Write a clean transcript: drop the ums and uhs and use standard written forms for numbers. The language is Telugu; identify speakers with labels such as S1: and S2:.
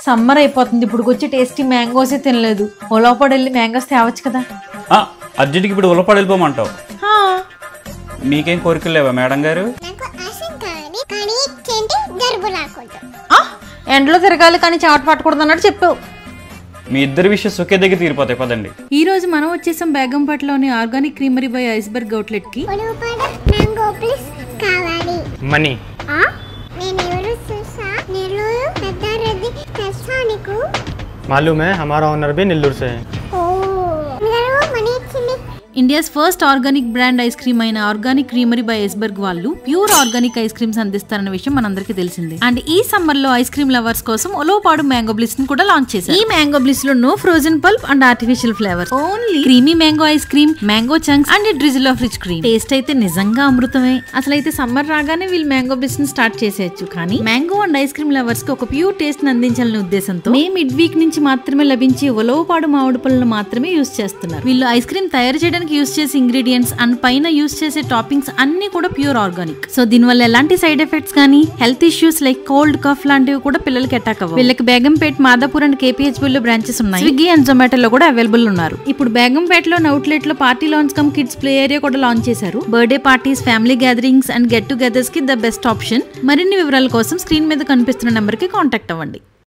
S1: సమ్మర్ అయిపోతుంది, ఇప్పుడు వచ్చి టేస్టీ మ్యాంగోసే తినలేదు. ఉలవపాడు వెళ్ళి మ్యాంగోస్ తేవచ్చు కదా.
S2: అర్జెంట్కి ఇప్పుడు ఉలవపాడు వెళ్ళిపోమంటావు? మీకేం కోరికలు లేవా మేడం గారు?
S1: ఎండలో తిరగాలి కానీ చాట్ పట్టకూడదు అన్నట్టు చెప్పావు.
S2: మీ ఇద్దరు విషయం ఒకే దగ్గర తీరిపోతాయి పదండి.
S3: ఈ రోజు మనం వచ్చేసాం బేగంపేటలోని organic creamery by iceberg outlet కి.
S2: మనీ
S4: मालूम है, हमारा ओनर भी नेल्लूर से है.
S3: India's first organic brand ice cream అయిన ఆర్గానిక్ క్రీమరీ బై ఐస్బర్గ్ వాళ్ళు ప్యూర్ ఆర్గానిక్ ఐస్ క్రీమ్స్ అందిస్తారన్న విషయం మనందరికీ తెలిసిందే. అండ్ ఈ సమ్మర్ లో ఐస్ క్రీమ్ లవర్స్ కోసం ఉలవపాడు మ్యాంగో బ్లిస్ ని కూడా లాంచ్ చేశారు. ఈ మ్యాంగో బ్లిస్ లో no frozen pulp and artificial flavours, only creamy mango ice cream, mango chunks and drizzle of rich cream. Taste అయితే నిజంగా అమృతమే. అసలు అయితే సమ్మర్ రాగానే వీళ్ళు మ్యాంగో బ్లిస్ ని స్టార్ట్ చేసేయచ్చు, కానీ mango and ice cream lovers కి ఒక ప్యూర్ టేస్ట్ ని అందించాలనే ఉద్దేశంతో మే మిడ్ వీక్ నుంచి మాత్రమే లభించే ఉలవపాడు మామిడి పళ్ళను మాత్రమే యూజ్ చేస్తున్నారు. వీళ్ళు ఐస్ క్రీమ్ తయారు చేయడానికి యూజ్ చేసే ఇంగ్రీడియంట్స్ అండ్ పైన యూజ్ చేసే టాపింగ్స్ అన్ని కూడా ప్యూర్ ఆర్గానిక్. సో దీనివల్ల ఎలాంటి సైడ్ ఎఫెక్ట్స్ కానీ health issues like cold cough లాంటివి కూడా పిల్లలకి అటాక్ అవ్వవు. వీళ్ళకి బేగంపేట్, మాదాపూర్ అండ్ కేపీహెచ్బీ లో బ్రాంచెస్ ఉన్నాయి. స్విగ్గీ అండ్ జొమాటోలో కూడా అవైలబుల్ ఉన్నారు. ఇప్పుడు బేగంపేటలో అవుట్లెట్ లో party launch come kids play area కూడా లాంచ్ చేశారు. Birthday parties, family gatherings and get togethers కి ద బెస్ట్ ఆప్షన్. మరిన్ని వివరాల కోసం స్క్రీన్ మీద కనిపిస్తున్న నెంబర్ కి కాంటాక్ట్ అవ్వండి.